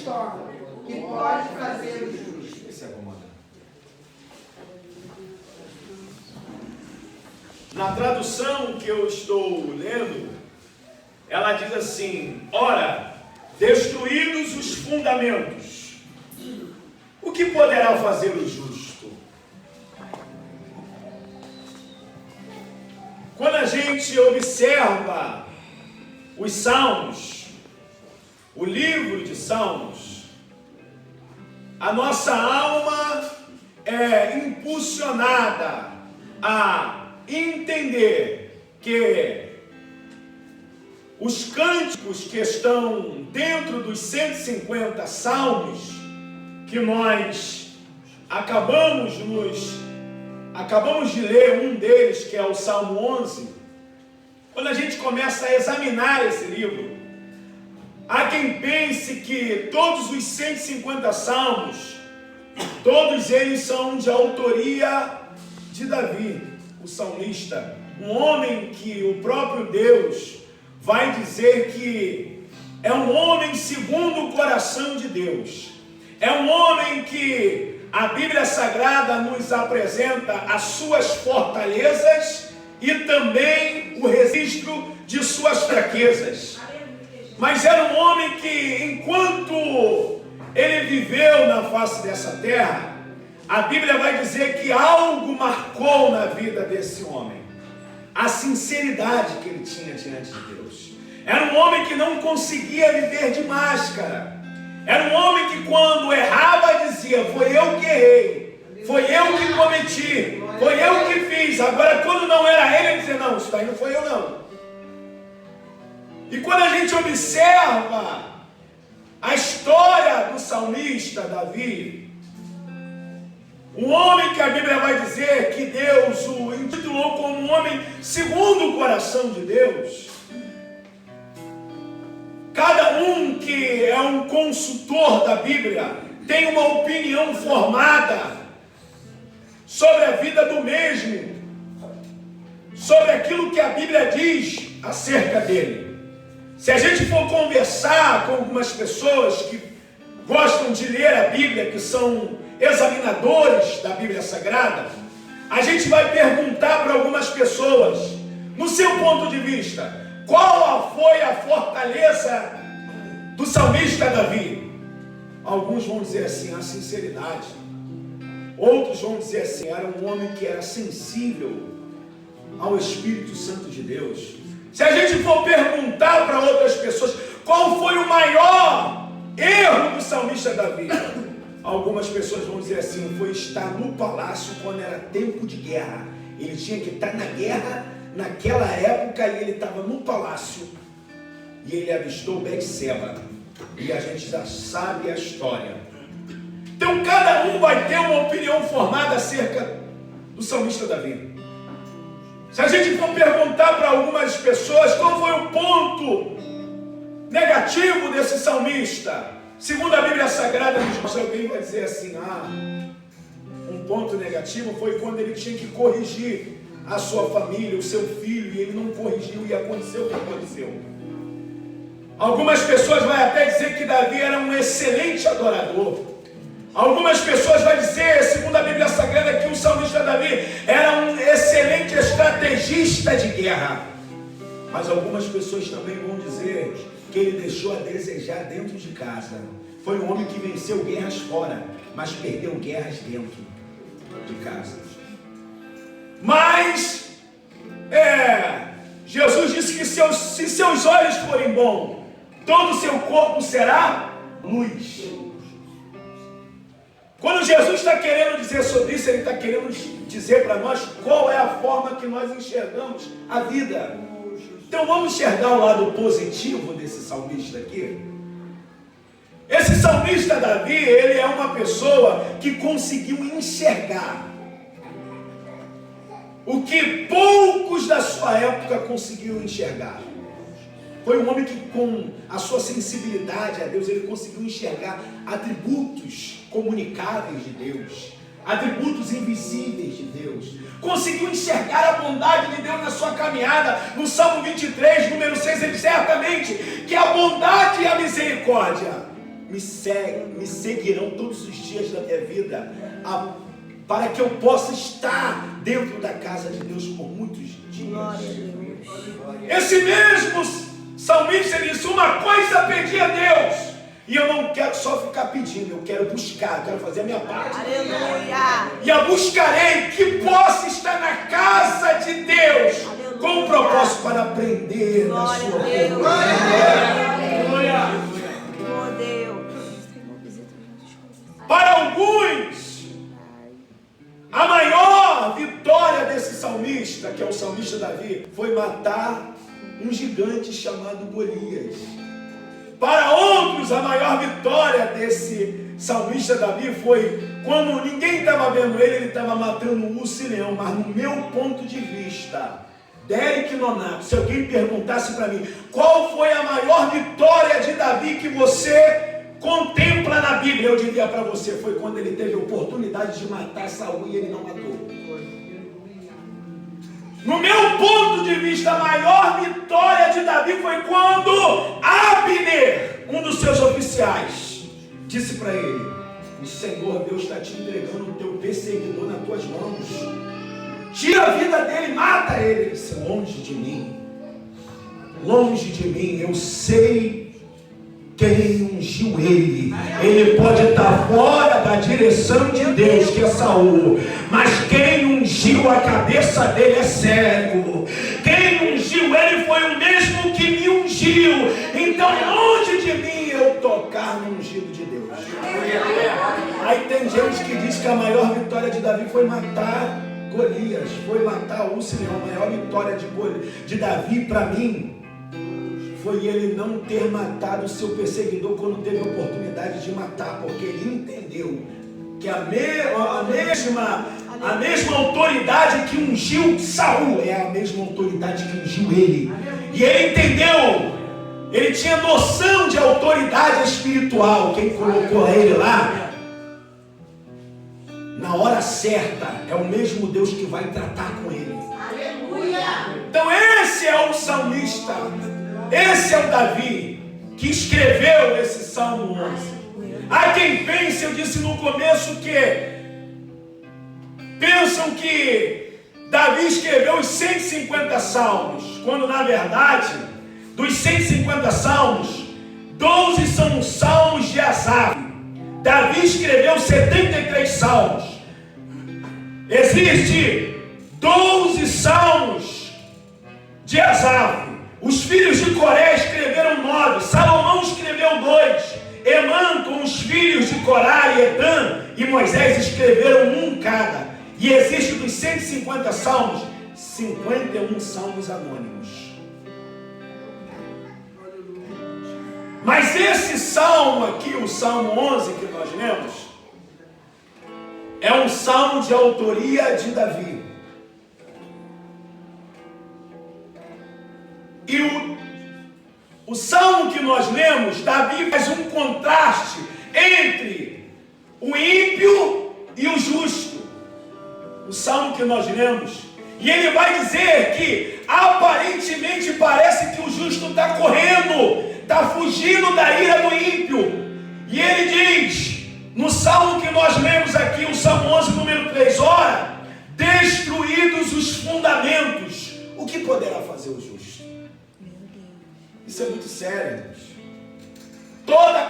torna, que pode fazer o justo. Esse é bom, mano. Na tradução que eu estou lendo, ela diz assim: ora, destruídos os fundamentos, o que poderá fazer o justo? Quando a gente observa os Salmos, o livro de Salmos, a nossa alma é impulsionada a entender que os cânticos que estão dentro dos 150 salmos que nós acabamos de ler, um deles, que é o Salmo 11, quando a gente começa a examinar esse livro, há quem pense que todos os 150 salmos, todos eles são de autoria de Davi, o salmista, um homem que o próprio Deus vai dizer que é um homem segundo o coração de Deus. É um homem que a Bíblia Sagrada nos apresenta as suas fortalezas e também o registro de suas fraquezas. Mas era um homem que, enquanto ele viveu na face dessa terra, a Bíblia vai dizer que algo marcou na vida desse homem. A sinceridade que ele tinha diante de Deus. Era um homem que não conseguia viver de máscara. Era um homem que, quando errava, dizia: foi eu que errei, foi eu que cometi, foi eu que fiz. Agora, quando não era ele dizia: não, isso daí não foi eu não. E quando a gente observa a história do salmista Davi, um homem que a Bíblia vai dizer que Deus o intitulou como um homem segundo o coração de Deus. Cada um que é um consultor da Bíblia tem uma opinião formada sobre a vida do mesmo, sobre aquilo que a Bíblia diz acerca dele. Se a gente for conversar com algumas pessoas que gostam de ler a Bíblia, que são examinadores da Bíblia Sagrada, a gente vai perguntar para algumas pessoas, no seu ponto de vista, qual foi a fortaleza do salmista Davi? Alguns vão dizer assim: a sinceridade. Outros vão dizer assim: era um homem que era sensível ao Espírito Santo de Deus. Se a gente for perguntar para outras pessoas qual foi o maior erro do salmista Davi, algumas pessoas vão dizer assim: foi estar no palácio quando era tempo de guerra. Ele tinha que estar na guerra naquela época e ele estava no palácio e ele avistou Betseba. E a gente já sabe a história. Então cada um vai ter uma opinião formada acerca do salmista Davi. Se a gente for perguntar para algumas pessoas qual foi o ponto negativo desse salmista, segundo a Bíblia Sagrada, alguém vai dizer assim: um ponto negativo foi quando ele tinha que corrigir a sua família, o seu filho, e ele não corrigiu e aconteceu o que aconteceu. Algumas pessoas vão até dizer que Davi era um excelente adorador. Algumas pessoas vão dizer, segundo a Bíblia Sagrada, que o salmista Davi era um excelente estrategista de guerra. Mas algumas pessoas também vão dizer que ele deixou a desejar dentro de casa. Foi um homem que venceu guerras fora, mas perdeu guerras dentro de casa. Mas Jesus disse que se seus olhos forem bons, todo o seu corpo será luz. Quando Jesus está querendo dizer sobre isso, Ele está querendo dizer para nós qual é a forma que nós enxergamos a vida. Então vamos enxergar o lado positivo desse salmista aqui. Esse salmista Davi, ele é uma pessoa que conseguiu enxergar o que poucos da sua época conseguiram enxergar. Foi um homem que, com a sua sensibilidade a Deus, ele conseguiu enxergar atributos comunicáveis de Deus, atributos invisíveis de Deus. Conseguiu enxergar a bondade de Deus na sua caminhada. No Salmo 23, número 6, ele diz certamente que a bondade e a misericórdia me seguirão todos os dias da minha vida, para que eu possa estar dentro da casa de Deus por muitos dias. Esse mesmo salmista disse: uma coisa pedi a Deus, e eu não quero só ficar pedindo, eu quero buscar, eu quero fazer a minha parte. Aleluia. E a buscarei, que possa estar na casa de Deus, Aleluia. com um propósito para aprender da sua Glória a palavra. Oh Deus. Para alguns, a maior vitória desse salmista, que é o salmista Davi, foi matar um gigante chamado Golias. Para outros, a maior vitória desse salmista Davi foi quando ninguém estava vendo ele estava matando um urso e leão. Mas no meu ponto de vista, Derek Nonato, se alguém perguntasse para mim qual foi a maior vitória de Davi que você contempla na Bíblia, eu diria para você, foi quando ele teve a oportunidade de matar Saul e ele não matou. No meu ponto de vista, a maior vitória de Davi foi quando Abner, um dos seus oficiais, disse para ele: o Senhor Deus está te entregando o teu perseguidor nas tuas mãos. Tira a vida dele, mata ele. Ele disse: longe de mim, eu sei quem ungiu ele. Ele pode estar fora da direção de Deus, que é Saul, mas quem ungiu a cabeça dele é sério. Quem ungiu ele foi o mesmo que me ungiu. Então longe de mim eu tocar no ungido de Deus. Aí tem gente que diz que a maior vitória de Davi foi matar Golias, foi matar o urso e leão. A maior vitória de Davi para mim foi ele não ter matado o seu perseguidor quando teve a oportunidade de matar, porque ele entendeu que a mesma autoridade que ungiu Saul é a mesma autoridade que ungiu ele. E ele entendeu, ele tinha noção de autoridade espiritual. Quem colocou ele lá, na hora certa, é o mesmo Deus que vai tratar com ele. Então esse é o salmista, esse é o Davi que escreveu esse Salmo 11. Há quem pense, eu disse no começo, que pensam que Davi escreveu os 150 salmos, quando na verdade, dos 150 salmos, 12 são salmos de Asaf. Davi escreveu 73 salmos. Existe 12 salmos de Asaf. Os filhos de Coré escreveram 9, Salomão escreveu 2, Emã com os filhos de Corá e Edã e Moisés escreveram um cada. E existe dos 150 salmos, 51 salmos anônimos. Mas esse salmo aqui, o Salmo 11 que nós lemos, é um salmo de autoria de Davi. E o salmo que nós lemos, Davi faz um contraste entre o ímpio e o justo. O salmo que nós lemos, e ele vai dizer que aparentemente parece que o justo está correndo, está fugindo da ira do ímpio. E ele diz, no salmo que nós lemos aqui, o Salmo 11, número 3, ora, destruídos os fundamentos, o que poderá fazer o justo? Isso é muito sério, irmãos. Toda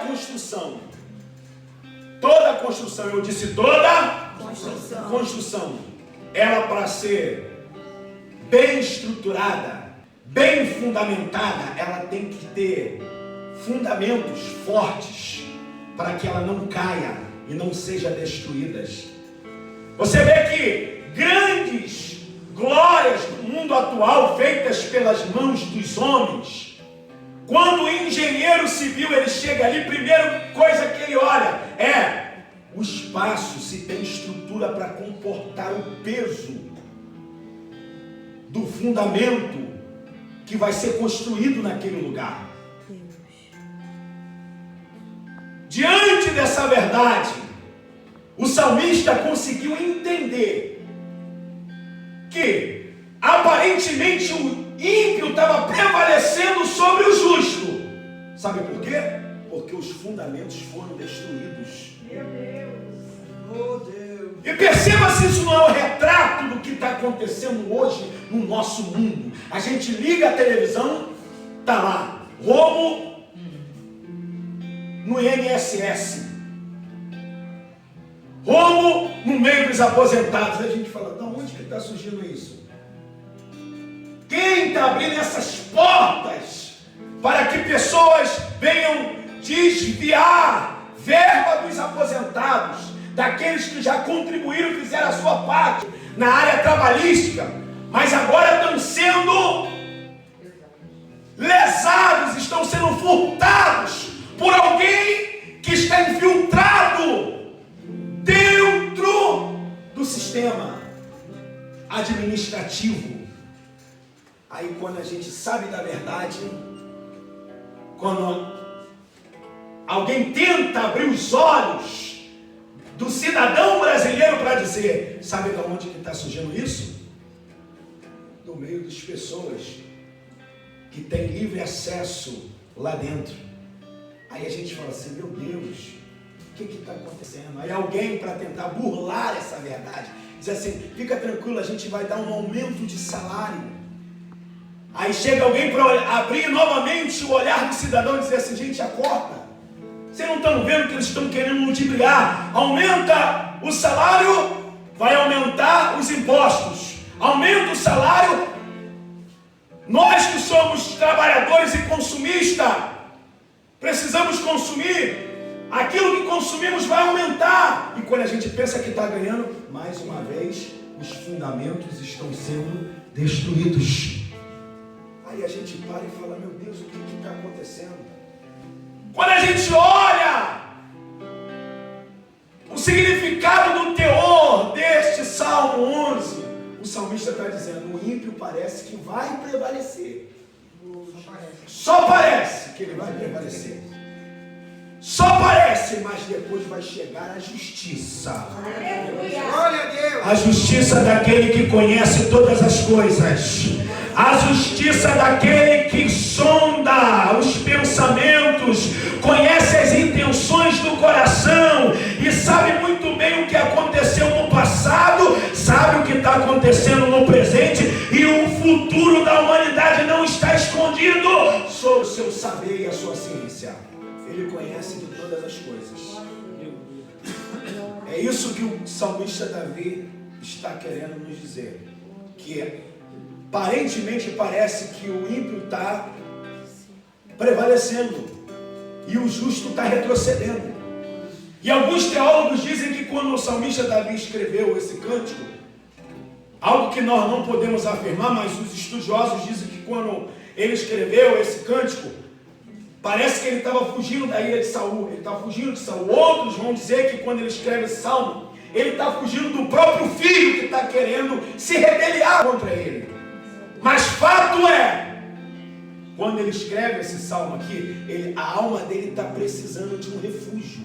construção, eu disse toda construção, ela para ser bem estruturada, bem fundamentada, ela tem que ter fundamentos fortes para que ela não caia e não seja destruída. Você vê que grandes glórias do mundo atual feitas pelas mãos dos homens, quando o engenheiro civil ele chega ali, primeira coisa que ele olha é o espaço, se tem estrutura para comportar o peso do fundamento que vai ser construído naquele lugar. Diante dessa verdade, o salmista conseguiu entender que aparentemente o ímpio estava prevalecendo sobre o justo. Sabe por quê? Porque os fundamentos foram destruídos. Meu Deus. Oh Deus. E perceba se isso não é o retrato do que está acontecendo hoje no nosso mundo. A gente liga a televisão, está lá, roubo no INSS, roubo no meio dos aposentados. A gente fala, de onde que está surgindo isso? Quem está abrindo essas portas para que pessoas venham desviar verba dos aposentados, daqueles que já contribuíram e fizeram a sua parte na área trabalhística, mas agora estão sendo lesados, estão sendo furtados por alguém que está infiltrado dentro do sistema administrativo. Aí quando a gente sabe da verdade, quando alguém tenta abrir os olhos do cidadão brasileiro para dizer, sabe de onde que está surgindo isso? Do meio das pessoas que têm livre acesso lá dentro. Aí a gente fala assim, meu Deus, o que está acontecendo? Aí alguém, para tentar burlar essa verdade, diz assim, fica tranquilo, a gente vai dar um aumento de salário. Aí chega alguém para abrir novamente o olhar do cidadão e dizer assim, gente, acorda. Vocês não estão vendo que eles estão querendo ludibriar? Aumenta o salário, vai aumentar os impostos. Aumenta o salário, nós que somos trabalhadores e consumistas, precisamos consumir. Aquilo que consumimos vai aumentar. E quando a gente pensa que está ganhando, mais uma vez, os fundamentos estão sendo destruídos. Aí a gente para e fala, meu Deus, o que está acontecendo? Quando a gente olha o significado do teor deste Salmo 11, o salmista está dizendo, o ímpio parece que vai prevalecer. Só parece que ele vai prevalecer. Só parece, mas depois vai chegar a justiça. Glória a Deus. A justiça daquele que conhece todas as coisas. A justiça daquele que sonda os pensamentos, conhece as intenções do coração e sabe muito bem o que aconteceu no passado, sabe o que está acontecendo no presente, e o futuro da humanidade não está escondido sob o seu saber e a sua ciência. Ele conhece de todas as coisas. É isso que o salmista Davi está querendo nos dizer, que aparentemente parece que o ímpio está prevalecendo e o justo está retrocedendo. E alguns teólogos dizem que quando o salmista Davi escreveu esse cântico, algo que nós não podemos afirmar, mas os estudiosos dizem que quando ele escreveu esse cântico, parece que ele estava fugindo da ira de Saul, ele estava fugindo de Saul. Outros vão dizer que quando ele escreve esse salmo, ele está fugindo do próprio filho que está querendo se rebeliar contra ele. Mas fato é, quando ele escreve esse salmo aqui, a alma dele está precisando de um refúgio.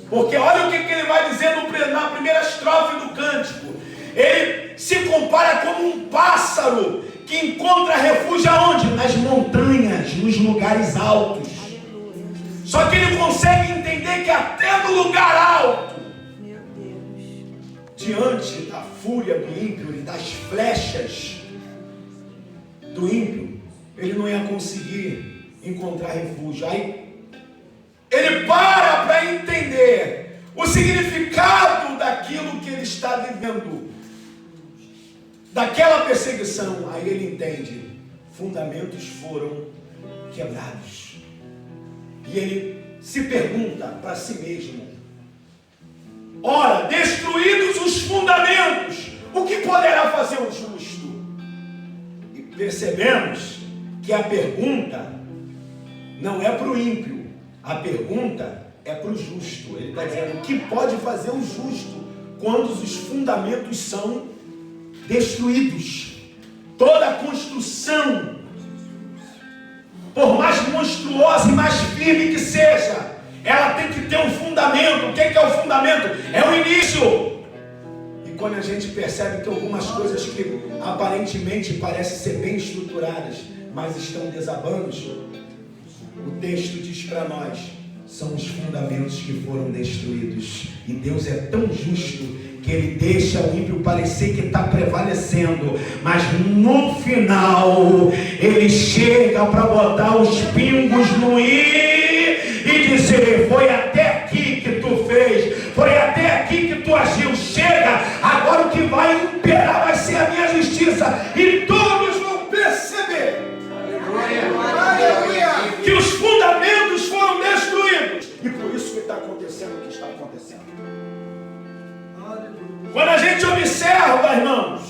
Porque olha o que ele vai dizer na primeira estrofe do cântico. Ele se compara como um pássaro que encontra refúgio aonde? Nas montanhas, nos lugares altos. Só que ele consegue entender que até no lugar alto, diante da fúria do ímpio e das flechas do ímpio, ele não ia conseguir encontrar refúgio. Aí ele para entender o significado daquilo que ele está vivendo, daquela perseguição. Aí ele entende, fundamentos foram quebrados. E ele se pergunta para si mesmo, ora, destruídos os fundamentos, o que poderá fazer o justo? E percebemos que a pergunta não é para o ímpio, a pergunta é para o justo. Ele está dizendo, o que pode fazer o justo quando os fundamentos são destruídos? Toda a construção, por mais monstruosa e mais firme que seja, ela tem que ter um fundamento. O que é o fundamento? É o início. E quando a gente percebe que algumas coisas que aparentemente parecem ser bem estruturadas, mas estão desabando, o texto diz para nós são os fundamentos que foram destruídos. E Deus é tão justo que Ele deixa o ímpio parecer que está prevalecendo, mas no final Ele chega para botar os pingos no i e dizer: foi até aqui que tu fez, foi até aqui que tu agiu, chega, agora o que vai imperar vai ser a minha justiça, e todos vão perceber que os fundamentos foram destruídos, e por isso que está acontecendo o que está acontecendo. Quando a gente observa, irmãos,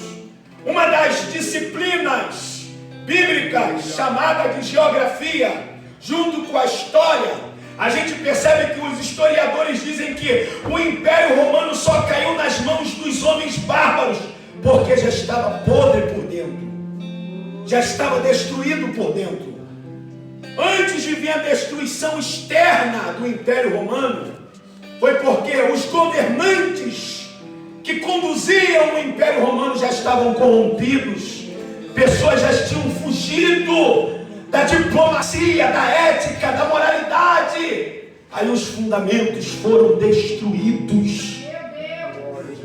uma das disciplinas bíblicas chamada de geografia, junto com a história, a gente percebe que os historiadores dizem que o Império Romano só caiu nas mãos dos homens bárbaros porque já estava podre por dentro, já estava destruído por dentro. Antes de vir a destruição externa do Império Romano, foi porque os governantes que conduziam o Império Romano já estavam corrompidos, pessoas já tinham fugido da diplomacia, da ética, da moralidade. Aí os fundamentos foram destruídos.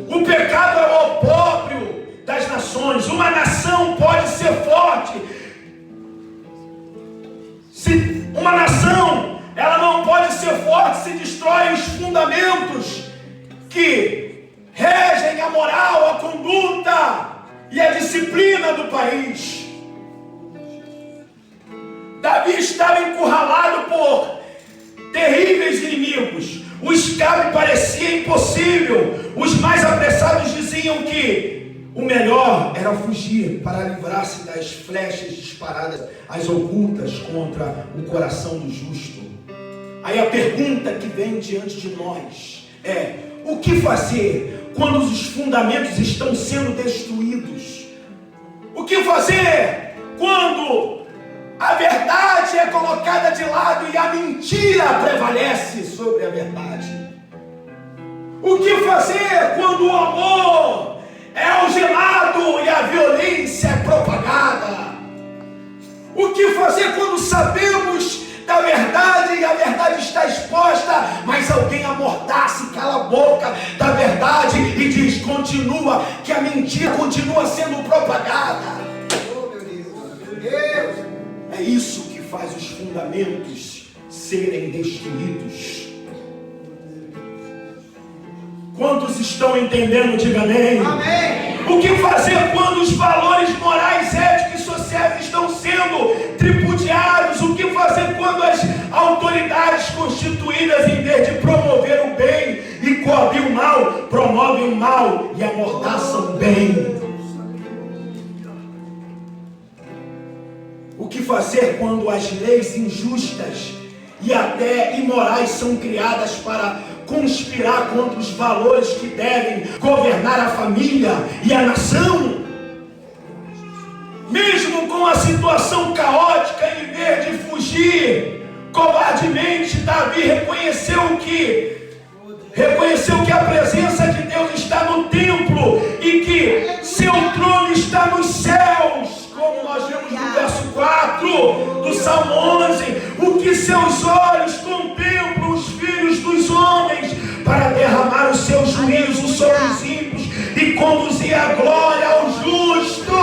O pecado é o opróbrio das nações. Uma nação pode ser forte. Se uma nação, ela não pode ser forte se destrói os fundamentos que regem a moral, a conduta e a disciplina do país. Davi estava encurralado por terríveis inimigos. O escape parecia impossível. Os mais apressados diziam que o melhor era fugir para livrar-se das flechas disparadas, as ocultas contra o coração do justo. Aí a pergunta que vem diante de nós é: o que fazer quando os fundamentos estão sendo destruídos? O que fazer quando a verdade é colocada de lado e a mentira prevalece sobre a verdade? O que fazer quando o amor é algemado e a violência é propagada? O que fazer quando sabemos da verdade e a verdade está exposta, mas alguém amordaça e cala a boca da verdade e diz: continua, que a mentira continua sendo propagada? É isso que faz os fundamentos serem destruídos. Quantos estão entendendo? Diga amém. Amém. O que fazer quando os valores morais, éticos e sociais estão sendo tripudiados? O que fazer quando as autoridades constituídas, em vez de promover o bem e coibir o mal, promovem o mal e amordaçam o bem? O que fazer quando as leis injustas e até imorais são criadas para conspirar contra os valores que devem governar a família e a nação? Mesmo com a situação caótica, em vez de fugir covardemente, Davi reconheceu que a presença de Deus está no templo e que seu trono está nos céus, como nós vemos no verso 4 do Salmo 11. O que seus olhos contemplam os filhos dos homens, para derramar o seu juízo sobre os ímpios e conduzir a glória ao justo.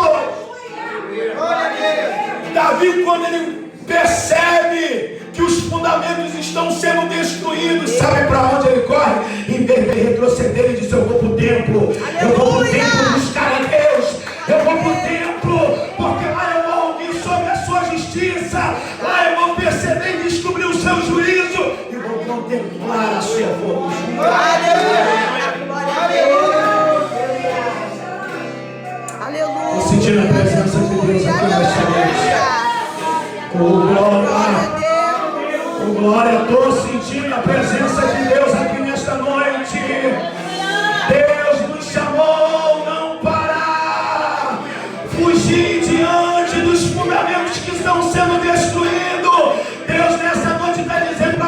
Davi, quando ele percebe que os fundamentos estão sendo destruídos, sabe para onde ele corre? Em vez de retroceder, ele diz: eu vou para o templo, eu vou para o templo buscar a Deus, eu vou para o templo, porque lá eu vou ouvir sobre a sua justiça, lá eu vou perceber e descobrir o seu juízo e vou contemplar a sua vontade. Aleluia. Estou sentindo a presença de Deus aqui nesta noite. Oh glória, estou sentindo a presença de Deus aqui nesta noite. Deus nos chamou não para fugir diante dos fundamentos que estão sendo destruídos. Deus nessa noite está dizendo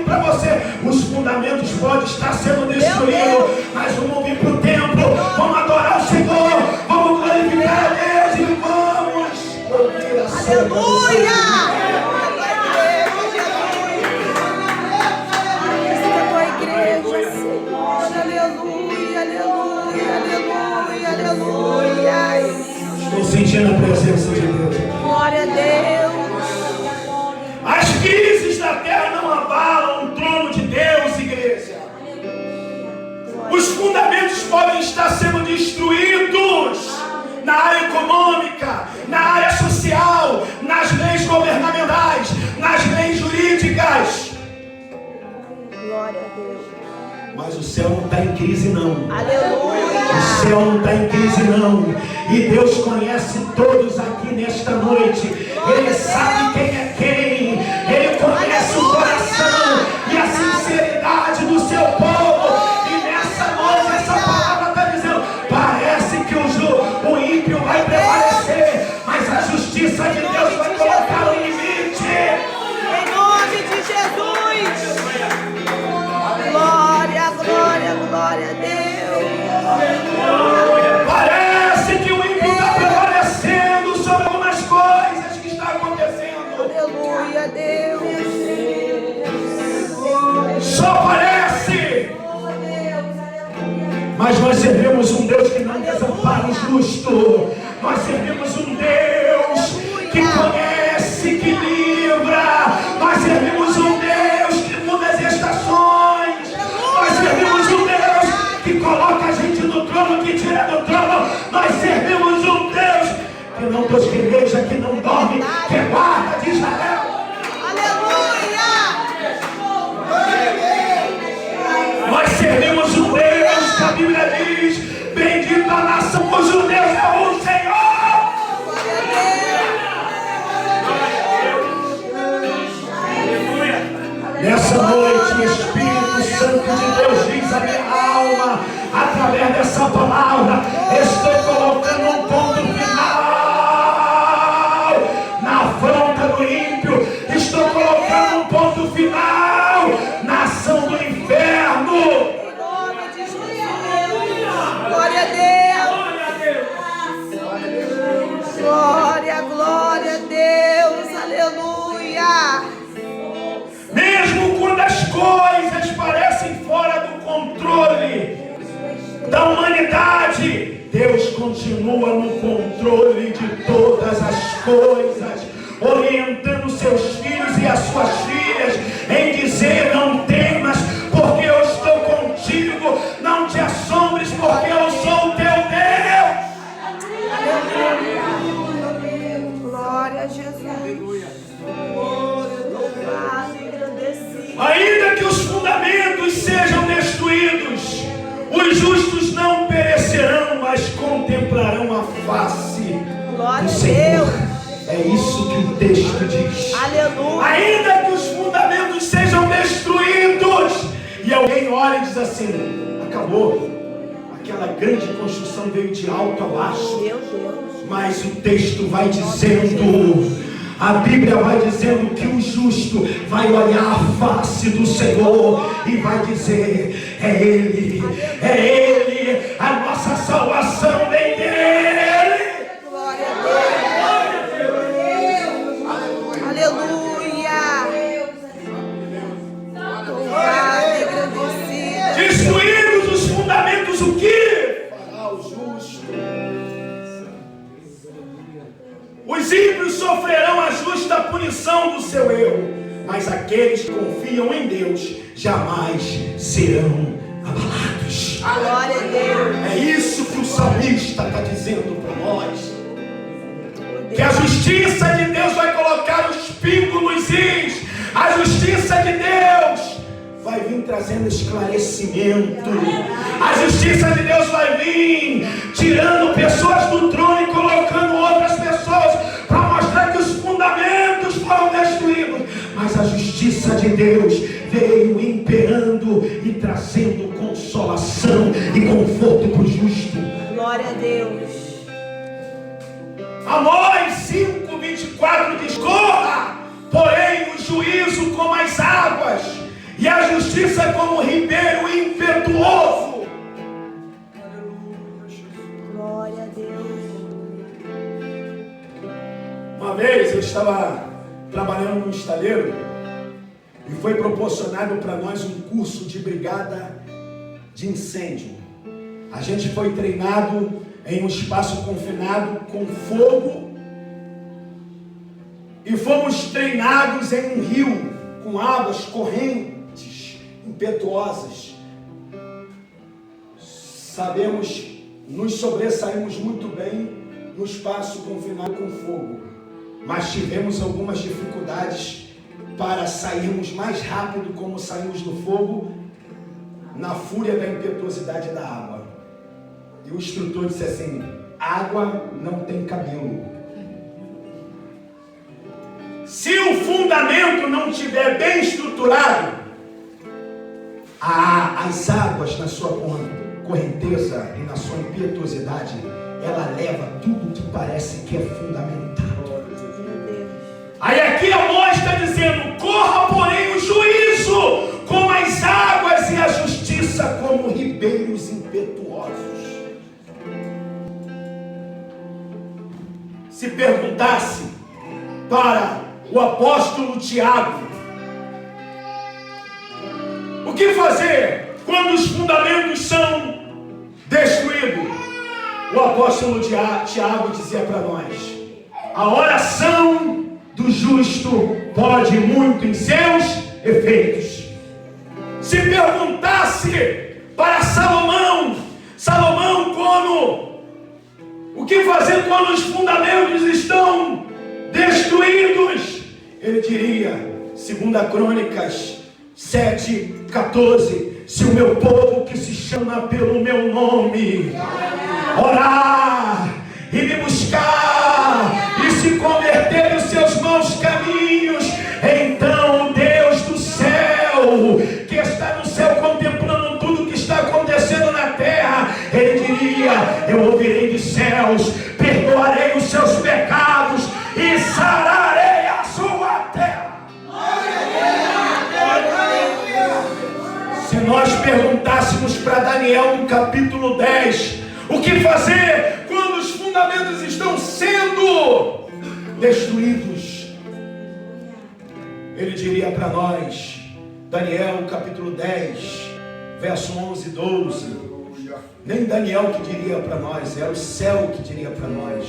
para você: os fundamentos podem estar sendo destruídos, mas vamos vir para o templo, vamos adorar o Senhor, vamos glorificar a Deus e vamos ouvir a sua voz. Aleluia. Estou sentindo a presença de Deus. Glória a Deus. As crises da terra não abalam o trono de Deus, igreja. Os fundamentos podem estar sendo destruídos na área econômica, na área social, nas leis governamentais, nas leis jurídicas. Glória a Deus. Mas o céu não está em crise, não. Aleluia. O céu não está em crise, não. E Deus conhece todos aqui nesta noite. Ele sabe quem é quem. Ele conhece o coração e a sinceridade do seu povo. E nessa noite essa palavra está dizendo: parece que o ímpio vai prevalecer, mas a justiça de Deus vai colocar o limite. Em nome de Jesus. Glória, glória, glória a Deus. Parece que o ímpio está prevalecendo sobre algumas coisas que estão acontecendo. Aleluia, Deus. Só parece. Mas nós servimos um Deus que não desampara o justo. Nós servimos um Deus que conhece, que livra. Nós servimos um Deus que muda as estações. Nós servimos um Deus que coloca a gente no trono, que tira do trono. Nós servimos um Deus que não tosqueneja, que não dorme, que é guarda de Israel. Aleluia. Nós servimos um Deus que a Bíblia diz: bendita a nação cujo Deus é o Senhor. Glória a Deus. Nessa noite, o Espírito Santo de Deus diz à minha alma, através dessa palavra: estou colocando um ponto final na afronta do ímpio. Estou colocando um ponto final na ação do inferno. Em nome de Jesus. Glória a Deus. Glória, glória a Deus. Aleluia. Mesmo quando as coisas parecem fora do controle da humanidade, Deus continua no controle de todas as coisas, orientando seus filhos e as suas filhas em dizer: não temas, porque eu estou contigo, não te assombres, porque eu sou o teu Deus. Glória a Jesus. Louvado e engrandecido. Ainda que os fundamentos sejam destruídos, os justos não perecerão, mas contemplarão a face Glória do a Senhor. Deus. É isso que o texto diz. Aleluia. Ainda que os fundamentos sejam destruídos, e alguém olha e diz assim: acabou. Aquela grande construção veio de alto a baixo. Meu Deus. Mas o texto vai dizendo, a Bíblia vai dizendo que o justo vai olhar a face do Senhor e vai dizer: é Ele, a nossa salvação vem dele. Glória a Deus. Aleluia. Louvado e engrandecido. Destruídos os fundamentos, o que fará o justo? Os ímpios sofrerão a justa punição do seu erro, mas aqueles que confiam em Deus jamais serão abalados. Glória a Deus. É isso que o salmista está dizendo para nós. Que a justiça de Deus vai colocar os pingos nos is. A justiça de Deus vai vir trazendo esclarecimento. A justiça de Deus vai vir tirando pessoas do trono e colocando outras pessoas para mostrar que os fundamentos foram destruídos. Mas a justiça de Deus veio imperando e trazendo consolação e conforto para o justo. Glória a Deus. Amós 5:24 diz: corra, porém, o juízo como as águas, e a justiça como o ribeiro impetuoso. Glória a Deus. Uma vez eu estava trabalhando num estaleiro e foi proporcionado para nós um curso de brigada de incêndio. A gente foi treinado em um espaço confinado com fogo e fomos treinados em um rio com águas correntes, impetuosas. Sabemos, nos sobressaímos muito bem no espaço confinado com fogo, mas tivemos algumas dificuldades para sairmos mais rápido como saímos do fogo na fúria da impetuosidade da água. E o instrutor disse assim: água não tem cabelo. Se o fundamento não estiver bem estruturado, as águas na sua correnteza e na sua impetuosidade, ela leva tudo que parece que é fundamentado. Aí aqui Amós está dizendo: corra porém o juízo como as águas e a justiça como ribeiros impetuosos. Se perguntasse para o apóstolo Tiago, o que fazer quando os fundamentos são destruídos? O apóstolo Tiago dizia para nós: a oração do justo pode muito em seus efeitos. Se perguntasse para Salomão, o que fazer quando os fundamentos estão destruídos? Ele diria, 2 Crônicas 7:14, se o meu povo que se chama pelo meu nome orar e me buscar e se converter nos seus maus caminhos, então o Deus do céu, que está no céu contemplando tudo que está acontecendo na terra, ele diria: eu ouvirei dos céus, perdoarei os seus pecados e sararei a sua terra. Se nós perguntássemos para Daniel no capítulo 10, o que fazer quando os fundamentos estão sendo destruídos, ele diria para nós, Daniel capítulo 10, verso 11 e 12, nem Daniel que diria para nós, era o céu que diria para nós.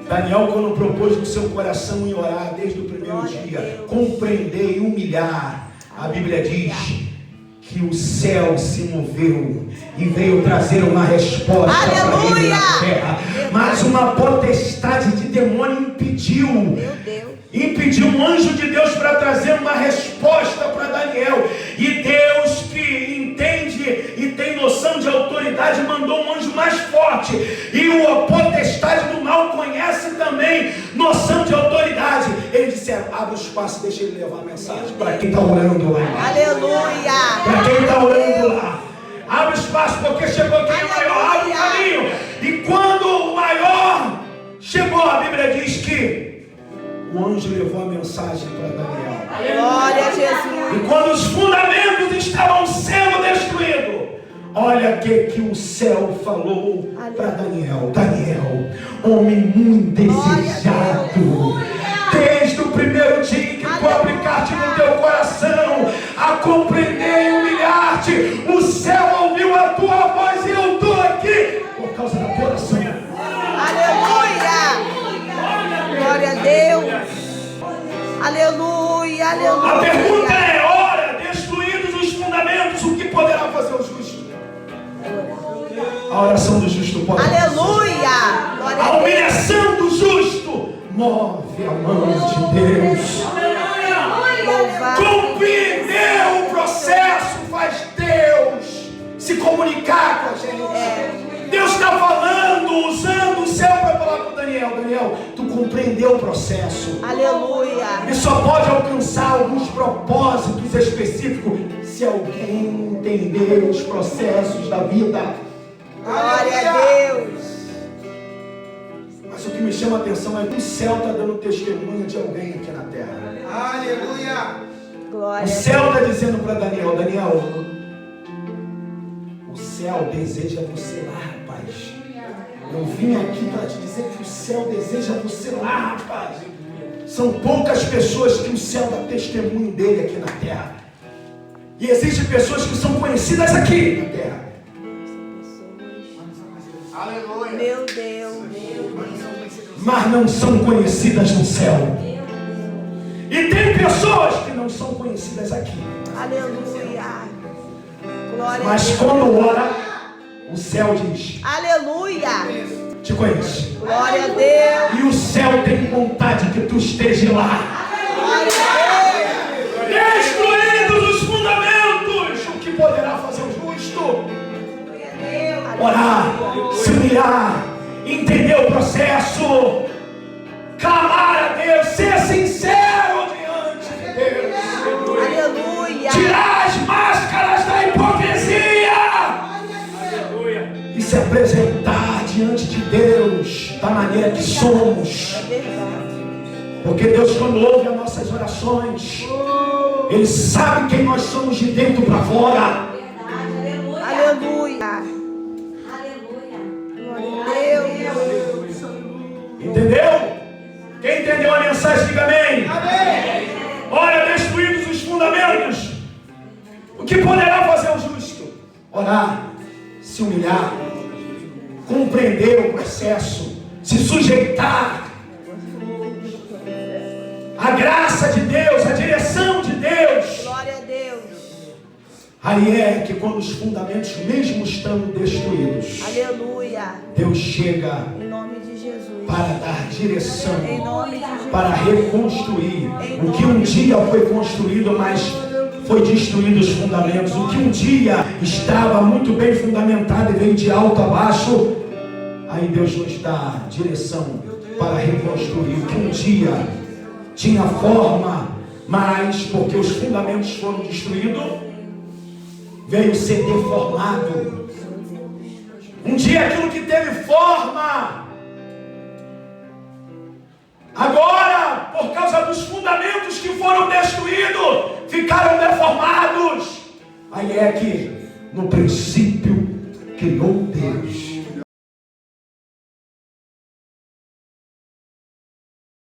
Daniel, quando propôs no seu coração em orar desde o primeiro dia, compreender e humilhar, a Bíblia diz que o céu se moveu e veio trazer uma resposta para ele na terra. Mas uma potestade de demônio impediu um anjo de Deus para trazer uma resposta para Daniel. E Deus, que entende e tem noção de autoridade, mandou um anjo mais forte. E a potestade do mal conhece também noção de autoridade. Ele disse: abre o espaço, deixa ele levar a mensagem para quem está orando lá. Aleluia! Para quem está orando lá, abre o espaço, porque chegou quem é maior, abre o caminho. E quando o maior chegou, a Bíblia diz que o anjo levou a mensagem para Daniel. Glória a Jesus! E quando os fundamentos estavam sendo destruídos, olha que o céu falou para Daniel: Daniel, homem muito desejado, desde o primeiro dia que tu aplicaste no teu coração a compreender e humilhar-te, o céu ouviu a tua voz e eu estou aqui por causa da tua oração. Aleluia! Glória a Deus! Aleluia, aleluia! A pergunta é: ora, destruídos os fundamentos, o que poderá fazer o justo? A oração do justo pode. Aleluia! Glória A humilhação do justo move a mão de Deus. Compreender o processo faz Deus se comunicar com a gente. Deus está falando, usando o céu para falar com Daniel: Daniel, tu compreendeu o processo. Aleluia! E só pode alcançar alguns propósitos específicos se alguém entender os processos da vida. Glória a Deus! Mas o que me chama a atenção é que o céu está dando testemunho de alguém aqui na terra. Aleluia! Glória O céu está dizendo para Daniel: Daniel, o céu deseja você lá, rapaz. Eu vim aqui para te dizer que o céu deseja você lá, rapaz. São poucas pessoas que o céu dá testemunho dele aqui na terra. E existem pessoas que são conhecidas aqui na terra. Aleluia. Meu Deus. mas não são conhecidas no céu. E tem pessoas que não são conhecidas aqui. Aleluia. Glória Mas a Deus. quando ora, o céu diz: Aleluia. te conheço. Glória a Deus. E o céu tem vontade que tu esteja lá. Glória a Deus. Destruídos os fundamentos, o que poderá fazer o justo? Orar, se humilhar, entender o processo, clamar a Deus, ser sincero diante de Deus, Aleluia. tirar as máscaras da hipocrisia e se apresentar diante de Deus da maneira que somos. Porque Deus, quando ouve as nossas orações, Ele sabe quem nós somos de dentro para fora. Aleluia. Glória a Deus. Entendeu? Quem entendeu a mensagem, diga amém. Olha, destruídos os fundamentos, o que poderá fazer o justo? Orar, se humilhar, compreender o processo, se sujeitar à graça de Deus, à direção de Deus. Glória a Deus. Aí é que quando os fundamentos mesmo estando destruídos, Aleluia. Deus chega Em nome de Jesus. para dar direção, Em nome de Jesus. para reconstruir o que um dia foi construído, mas foi destruído os fundamentos. O que um dia estava muito bem fundamentado e veio de alto a baixo, aí Deus nos dá direção para reconstruir. O que um dia tinha forma, mas porque os fundamentos foram destruídos, veio ser deformado. Um dia aquilo que teve forma, agora, por causa dos fundamentos que foram destruídos, ficaram deformados. Aí é que, no princípio, criou Deus.